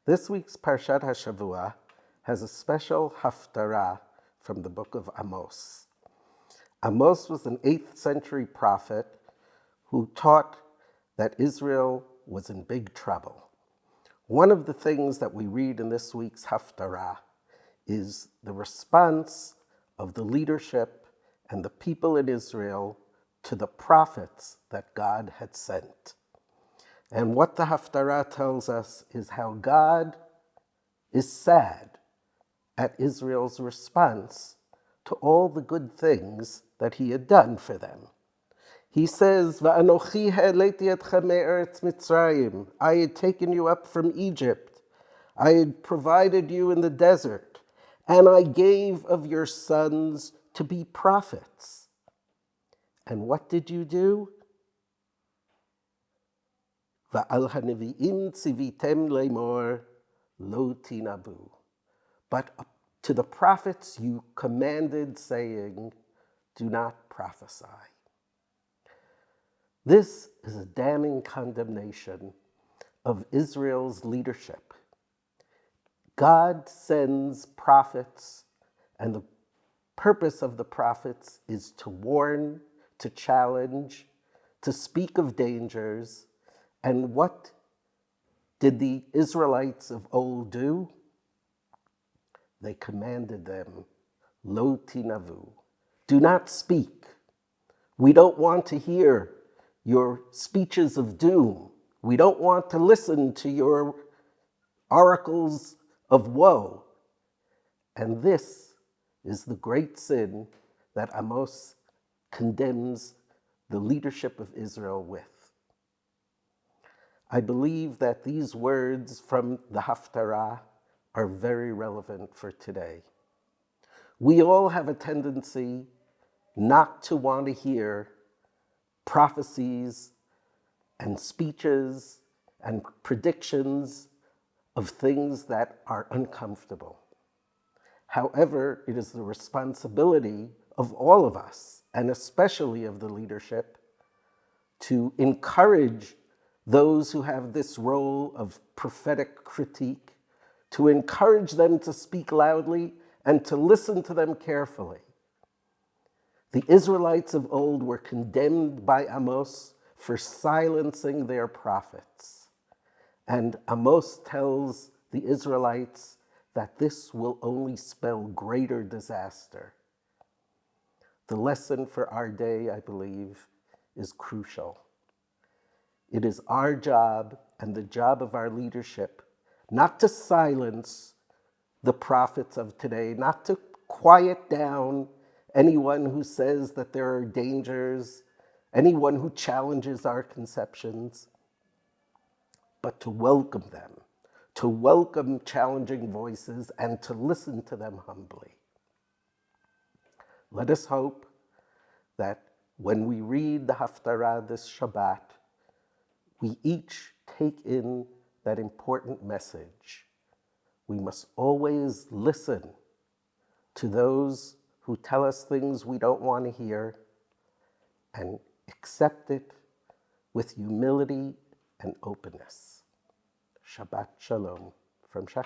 This week's Parashat Shavua has a special haftarah from the book of Amos. Amos was an 8th century prophet who taught that Israel was in big trouble. One of the things that we read in this week's haftarah is the response of the leadership and the people in Israel to the prophets that God had sent. And what the haftarah tells us is how God is sad at Israel's response to all the good things that he had done for them. He says, "Va'anochi ha'eleti etchem me'eretz Mitzrayim." I had taken you up from Egypt. I had provided you in the desert, and I gave of your sons to be prophets. And what did you do? Va'al ha'nevi'im tzivitem le'mor lo tinabu. But to the prophets you commanded, saying, do not prophesy. This is a damning condemnation of Israel's leadership. God sends prophets, and the purpose of the prophets is to warn, to challenge, to speak of dangers. And what did the Israelites of old do? They commanded them, lo tinavu, do not speak. We don't want to hear your speeches of doom. We don't want to listen to your oracles of woe. And this is the great sin that Amos condemns the leadership of Israel with. I believe that these words from the haftarah are very relevant for today. We all have a tendency not to want to hear prophecies and speeches and predictions of things that are uncomfortable. However, it is the responsibility of all of us, and especially of the leadership, to encourage those who have this role of prophetic critique, to encourage them to speak loudly and to listen to them carefully. The Israelites of old were condemned by Amos for silencing their prophets. And Amos tells the Israelites that this will only spell greater disaster. The lesson for our day, I believe, is crucial. It is our job and the job of our leadership not to silence the prophets of today, not to quiet down anyone who says that there are dangers, anyone who challenges our conceptions, but to welcome them, to welcome challenging voices and to listen to them humbly. Let us hope that when we read the haftarah this Shabbat, we each take in that important message. We must always listen to those who tell us things we don't want to hear and accept it with humility and openness. Shabbat Shalom from Schechter.